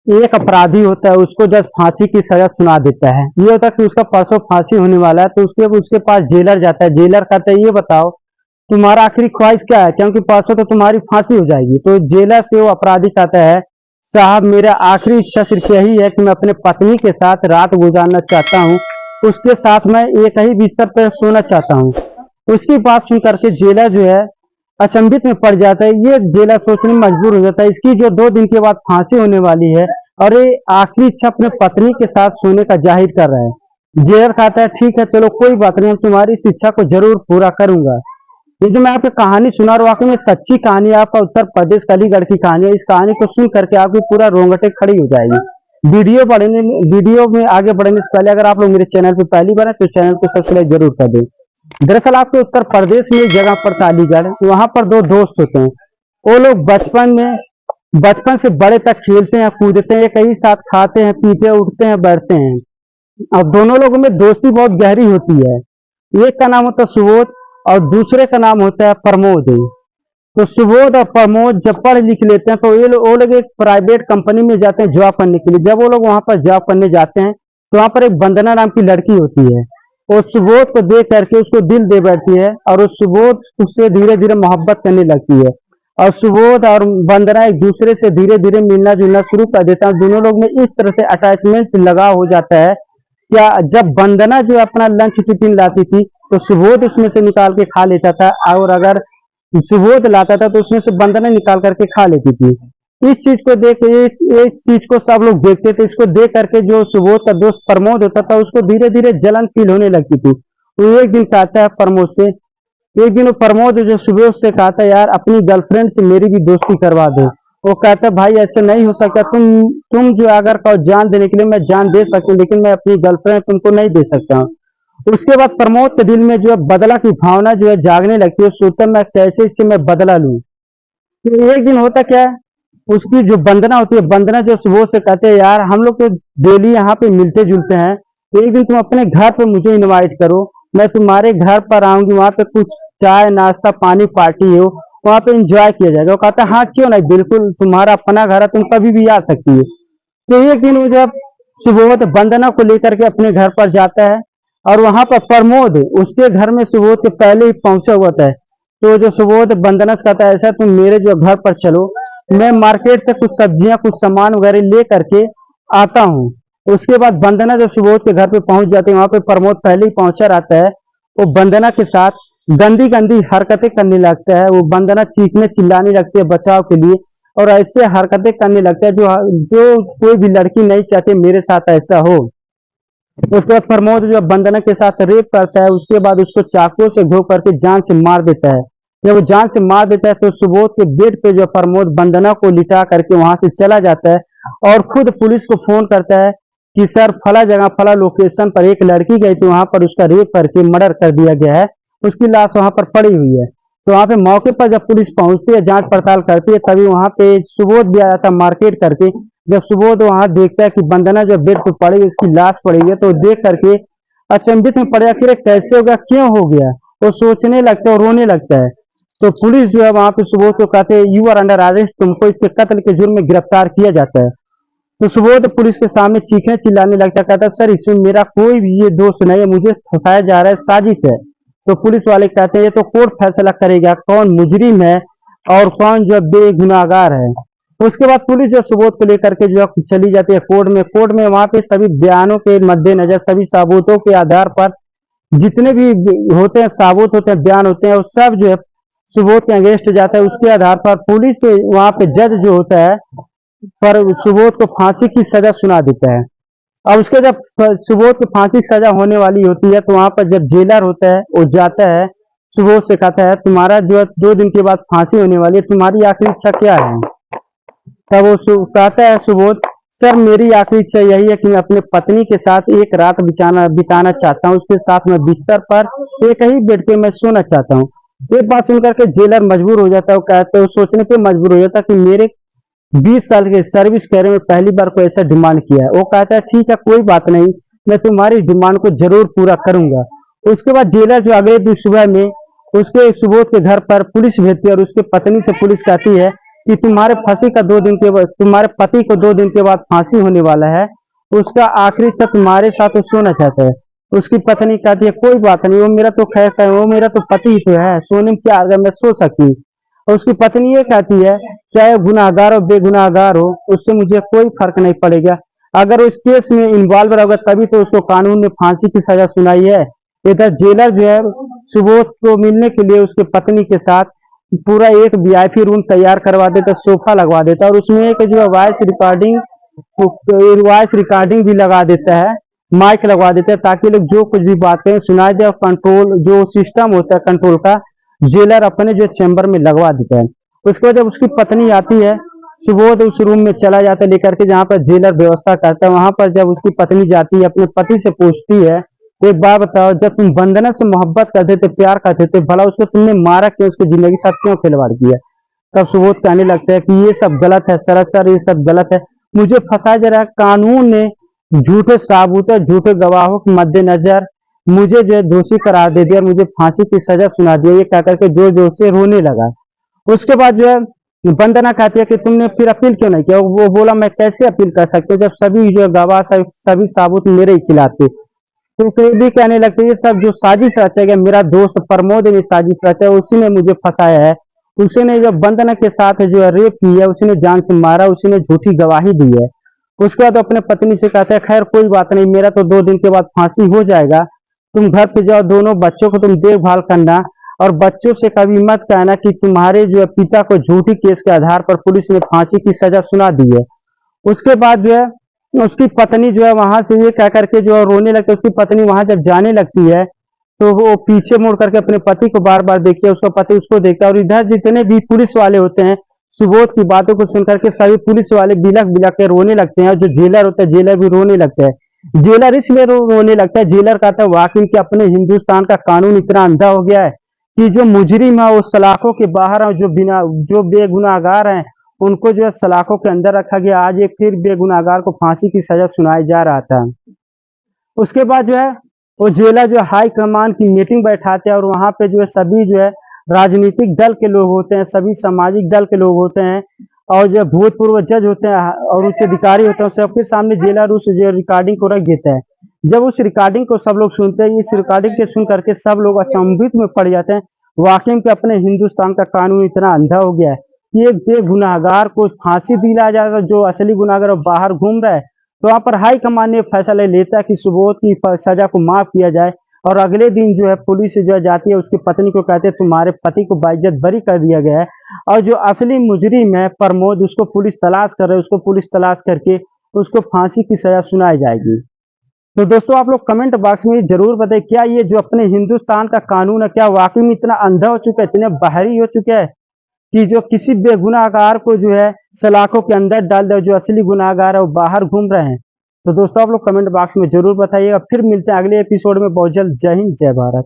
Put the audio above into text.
एक अपराधी होता है, उसको जज फांसी की सजा सुना देता है। ये होता है कि उसका परसों फांसी होने वाला है, तो उसके उसके पास जेलर जाता है। जेलर कहता है ये बताओ तुम्हारा आखिरी ख्वाहिश क्या है, क्योंकि परसों तो तुम्हारी फांसी हो जाएगी। तो जेलर से वो अपराधी कहता है साहब मेरा आखिरी इच्छा सिर्फ यही है कि मैं अपने पत्नी के साथ रात गुजारना चाहता हूँ, उसके साथ मैं एक ही बिस्तर पर सोना चाहता हूँ। उसकी बात सुन करके जेलर जो है अचंभित में पड़ जाता है। ये जेलर सोचने में मजबूर हो जाता है, इसकी जो 2 दिन के बाद फांसी होने वाली है और ये आखिरी इच्छा अपने पत्नी के साथ सोने का जाहिर कर रहा है। जेलर कहता है ठीक है चलो कोई बात नहीं, हम तुम्हारी इस इच्छा को जरूर पूरा करूंगा। ये जो मैं आपको कहानी सुना रहा हूँ वाकई में सच्ची कहानी है, आपका उत्तर प्रदेश कलीगढ़ की कहानी है। इस कहानी को सुन करके आपकी पूरा रोंगटे खड़ी हो जाएगी। वीडियो में आगे बढ़ने से पहले अगर आप लोग मेरे चैनल पे पहली बार है तो चैनल को सब्सक्राइब जरूर कर दें। दरअसल आपके उत्तर प्रदेश में एक जगह पर अलीगढ़, वहां पर 2 दोस्त होते हैं। वो लोग बचपन से बड़े तक खेलते हैं कूदते हैं, एक ही साथ खाते हैं पीते हैं उठते हैं बैठते हैं। अब दोनों लोगों में दोस्ती बहुत गहरी होती है। एक का नाम होता है सुबोध और दूसरे का नाम होता है प्रमोद। तो सुबोध और प्रमोद जब पढ़ लिख लेते हैं तो वो लोग एक प्राइवेट कंपनी में जाते हैं जॉब करने के लिए। जब वो लोग वहां पर जॉब करने जाते हैं तो वहां पर एक वंदना नाम की लड़की होती है। वो सुबोध को देख करके उसको दिल दे बैठती है और वो सुबोध उससे धीरे धीरे मोहब्बत करने लगती है और सुबोध और वंदना एक दूसरे से धीरे धीरे मिलना जुलना शुरू कर देता है। दोनों लोग में इस तरह से अटैचमेंट लगा हो जाता है। क्या जब वंदना जो अपना लंच टिफिन लाती थी तो सुबोध उसमें से निकाल के खा लेता था और अगर सुबोध लाता था तो उसमें से वंदना निकाल करके खा लेती थी। इस चीज को देख इस चीज को सब लोग देखते थे। इसको देख करके जो सुबोध का दोस्त प्रमोद होता था उसको धीरे धीरे जलन फील होने लगती थी। वो एक दिन कहता है प्रमोद से, एक दिन वो प्रमोद जो सुबोध से कहता है यार अपनी गर्लफ्रेंड से मेरी भी दोस्ती करवा दो। वो कहता है भाई ऐसे नहीं हो सकता, तुम जो अगर कहो जान देने के लिए मैं जान दे सकता हूँ, लेकिन मैं अपनी गर्लफ्रेंड तुमको नहीं दे सकता हूँ। उसके बाद प्रमोद के दिल में जो है बदला की भावना जो है जागने लगती है। सोचता मैं कैसे इससे मैं बदला लूं। तो एक दिन होता क्या है, उसकी जो वंदना होती है, वंदना जो सुबोध से कहते हैं यार हम लोग तो डेली यहाँ पे मिलते जुलते हैं, एक दिन तुम अपने घर पे मुझे इनवाइट करो, मैं तुम्हारे घर पर आऊंगी, वहां पे कुछ चाय नाश्ता पानी पार्टी हो, वहां पे एंजॉय किया जाएगा। वो कहता है हाँ क्यों नहीं, बिल्कुल तुम्हारा अपना घर है, तुम कभी भी आ सकती हो। तो एक दिन वो जब सुबोध वंदना को लेकर के अपने घर पर जाता है और वहां पर प्रमोद उसके घर में सुबोध के पहले ही पहुंचा हुआ था। तो जो सुबोध वंदना से कहता है ऐसा तुम मेरे जो घर पर चलो, मैं मार्केट से कुछ सब्जियां कुछ सामान वगैरह ले करके आता हूँ। उसके बाद वंदना जो सुबोध के घर पे पहुंच जाती है, वहां पे प्रमोद पहले ही पहुंचा रहता है। वो वंदना के साथ गंदी गंदी हरकतें करने लगता है। वो वंदना चीखने चिल्लाने लगती है बचाव के लिए और ऐसे हरकतें करने लगता है जो जो कोई भी लड़की नहीं चाहती मेरे साथ ऐसा हो। उसके बाद प्रमोद जो वंदना के साथ रेप करता है, उसके बाद उसको चाकू से घो करके जान से मार देता है। जब वो जान से मार देता है तो सुबोध के बेड पे जो प्रमोद वंदना को लिटा करके वहां से चला जाता है और खुद पुलिस को फोन करता है कि सर फला जगह फला लोकेशन पर एक लड़की गई थी, वहां पर उसका रेप करके मर्डर कर दिया गया है, उसकी लाश वहां पर पड़ी हुई है। तो वहां पे मौके पर जब पुलिस पहुंचती है जांच पड़ताल करती है तभी वहां पे सुबोध भी आया था मार्केट करके। जब सुबोध वहां देखता है कि वंदना जो बेड पर पड़ी उसकी लाश पड़ी है तो देख करके अचंभित में पड़ आखिर कैसे हो गया क्यों हो गया, वो सोचने लगता है और रोने लगता है। तो पुलिस जो है वहां पे सुबोध को कहते हैं यू आर अंडर अरेस्ट, तुमको इसके कत्ल के जुर्म में गिरफ्तार किया जाता है। तो सुबोध पुलिस के सामने चीखने चिल्लाने लगता है, कहता है सर इसमें मेरा कोई भी ये दोष नहीं है, मुझे फंसाया जा रहा है, साजिश है। तो पुलिस वाले कहते हैं ये तो कोर्ट फैसला करेगा कौन मुजरिम है और कौन जो बेगुनाहगार है। उसके बाद पुलिस जो सुबोध को लेकर के जो चली जाती है कोर्ट में। कोर्ट में वहां पे सभी बयानों के मद्देनजर सभी सबूतों के आधार पर जितने भी होते हैं सबूत होते हैं बयान होते हैं वो सब जो है सुबोध के अगेंस्ट जाता है। उसके आधार पर पुलिस वहां पे जज जो होता है पर सुबोध को फांसी की सजा सुना देता है। अब उसके जब सुबोध को फांसी की सजा होने वाली होती है तो वहां पर जब जेलर होता है वो जाता है सुबोध से कहता है तुम्हारा जो 2 दिन के बाद फांसी होने वाली है, तुम्हारी आखिरी इच्छा क्या है। तब वो कहता है सुबोध सर मेरी आखिरी इच्छा यही है कि मैं अपने पत्नी के साथ एक रात बिताना चाहता हूँ, उसके साथ मैं बिस्तर पर एक ही बेड पे मैं सोना चाहता हूँ। एक बात सुनकर के जेलर मजबूर हो जाता है, वो कहते हैं सोचने पे मजबूर हो जाता है कि मेरे 20 साल के सर्विस कैरियर में पहली बार कोई ऐसा डिमांड किया है। वो कहता है ठीक है कोई बात नहीं, मैं तुम्हारी डिमांड को जरूर पूरा करूंगा। उसके बाद जेलर जो अगले दिन सुबह में उसके सुबोध के घर पर पुलिस भेजती है और उसके पत्नी से पुलिस कहती है कि तुम्हारे फांसी का 2 दिन के बाद, तुम्हारे पति को 2 दिन के बाद फांसी होने वाला है, उसका आखिरी इच्छा तुम्हारे साथ वो सोना चाहता है। उसकी पत्नी कहती है कोई बात नहीं, वो मेरा तो खैर, वो मेरा तो पति ही तो है, सोने में क्या, अगर मैं सो सकती हूँ। और उसकी पत्नी ये कहती है चाहे गुनाहगार हो बेगुनाहगार हो, उससे मुझे कोई फर्क नहीं पड़ेगा, अगर उस केस में इन्वॉल्व रहेगा तभी तो उसको कानून ने फांसी की सजा सुनाई है। इधर जेलर जो है सुबोध को मिलने के लिए उसके पत्नी के साथ पूरा एक वीआईपी रूम तैयार करवा देता, सोफा लगवा देता, और उसमें एक जो है वॉइस रिकॉर्डिंग भी लगा देता है, माइक लगवा देता है, ताकि लोग जो कुछ भी बात करें सुनाई दे। और कंट्रोल जो सिस्टम होता है कंट्रोल का, जेलर अपने जो चैम्बर में लगवा देता है। उसके बाद जब उसकी पत्नी आती है, सुबोध उस रूम में चला जाता है लेकर के जहाँ पर जेलर व्यवस्था करता है। वहां पर जब उसकी पत्नी जाती है, अपने पति से पूछती है एक बात बताओ, जब तुम वंदना से मोहब्बत करते थे, प्यार करते थे, भला उसको तुमने मारा क्यों, उसकी जिंदगी के साथ क्यों खिलवाड़ किया। तब सुबोध कहने लगता है कि ये सब गलत है सरासर, ये सब गलत है, मुझे फंसाया जा रहा है, कानून ने झूठे साबूत और झूठे गवाहों के मद्देनजर मुझे जो है दोषी करार दे दिया और मुझे फांसी की सजा सुना दिया। ये कह करके जोर जोर से रोने लगा। उसके बाद जो है वंदना कहती है कि तुमने फिर अपील क्यों नहीं किया। वो बोला मैं कैसे अपील कर सकती हूँ जब सभी जो गवाह सभी साबूत मेरे ही खिलाफ थे। तो फिर भी कहने लगते ये सब जो साजिश रचा गया, मेरा दोस्त प्रमोद ने साजिश रचा, उसी ने मुझे फंसाया है, उसी ने जो वंदना के साथ जो है रेप की है, उसी ने जान से मारा, उसी ने झूठी गवाही दी है। उसके बाद अपने पत्नी से कहता है खैर कोई बात नहीं, मेरा तो 2 दिन के बाद फांसी हो जाएगा, तुम घर पे जाओ, दोनों बच्चों को तुम देखभाल करना, और बच्चों से कभी मत कहना कि तुम्हारे जो है पिता को झूठी केस के आधार पर पुलिस ने फांसी की सजा सुना दी है। उसके बाद जो है उसकी पत्नी जो है वहां से ये कह करके जो है रोने लगती है। उसकी पत्नी वहां जब जाने लगती है तो वो पीछे मुड़ करके अपने पति को बार बार देखती है, उसका पति उसको देखता है, और इधर जितने भी पुलिस वाले होते हैं सुबोध की बातों को सुनकर के सभी पुलिस वाले बिलख बिलख के रोने लगते हैं, और जो जेलर होता है जेलर भी रोने लगता है। जेलर इसलिए रोने लगता है, जेलर कहता है वाकई कि अपने हिंदुस्तान का कानून इतना अंधा हो गया है कि जो मुजरिम है वो सलाखों के बाहर है, जो बेगुनाहगार हैं उनको जो है सलाखों के अंदर रखा गया। आज एक फिर बेगुनाहगार को फांसी की सजा सुनाई जा रहा था। उसके बाद जो है वो जेलर जो हाई कमान की मीटिंग बैठाते हैं, और वहां पे जो है सभी जो है राजनीतिक दल के लोग होते हैं, सभी सामाजिक दल के लोग होते हैं, और जो भूतपूर्व जज होते हैं और उच्च अधिकारी होते हैं, सबके सामने जेलर उस जो रिकॉर्डिंग को रख देता है। जब उस रिकॉर्डिंग को सब लोग सुनते हैं, इस रिकॉर्डिंग के सुन करके सब लोग अचंभित में पड़ जाते हैं, वाकई में अपने हिंदुस्तान का कानून इतना अंधा हो गया है कि एक बेगुनाहगार को फांसी दिलाया जाएगा, जो असली गुनाहगार बाहर घूम रहा है। तो वहां पर हाई कमान ने फैसला लेता है कि सुबोध की सजा को माफ किया जाए, और अगले दिन जो है पुलिस जो है जाती है, उसकी पत्नी को कहते हैं तुम्हारे पति को बाइज्जत बरी कर दिया गया है, और जो असली मुजरिम है प्रमोद उसको पुलिस तलाश कर रहे है, उसको पुलिस तलाश करके उसको फांसी की सजा सुनाई जाएगी। तो दोस्तों आप लोग कमेंट बॉक्स में जरूर बताएं, क्या ये जो अपने हिंदुस्तान का कानून है क्या वाकई में इतना अंधा हो चुका है, इतने बाहरी हो चुका है कि जो किसी बेगुनाहगार को जो है सलाखों के अंदर डाल दे, जो असली गुनाहगार है वो बाहर घूम रहे हैं। तो दोस्तों आप लोग कमेंट बॉक्स में जरूर बताइएगा। फिर मिलते हैं अगले एपिसोड में बहुत जल्द। जय हिंद जय भारत।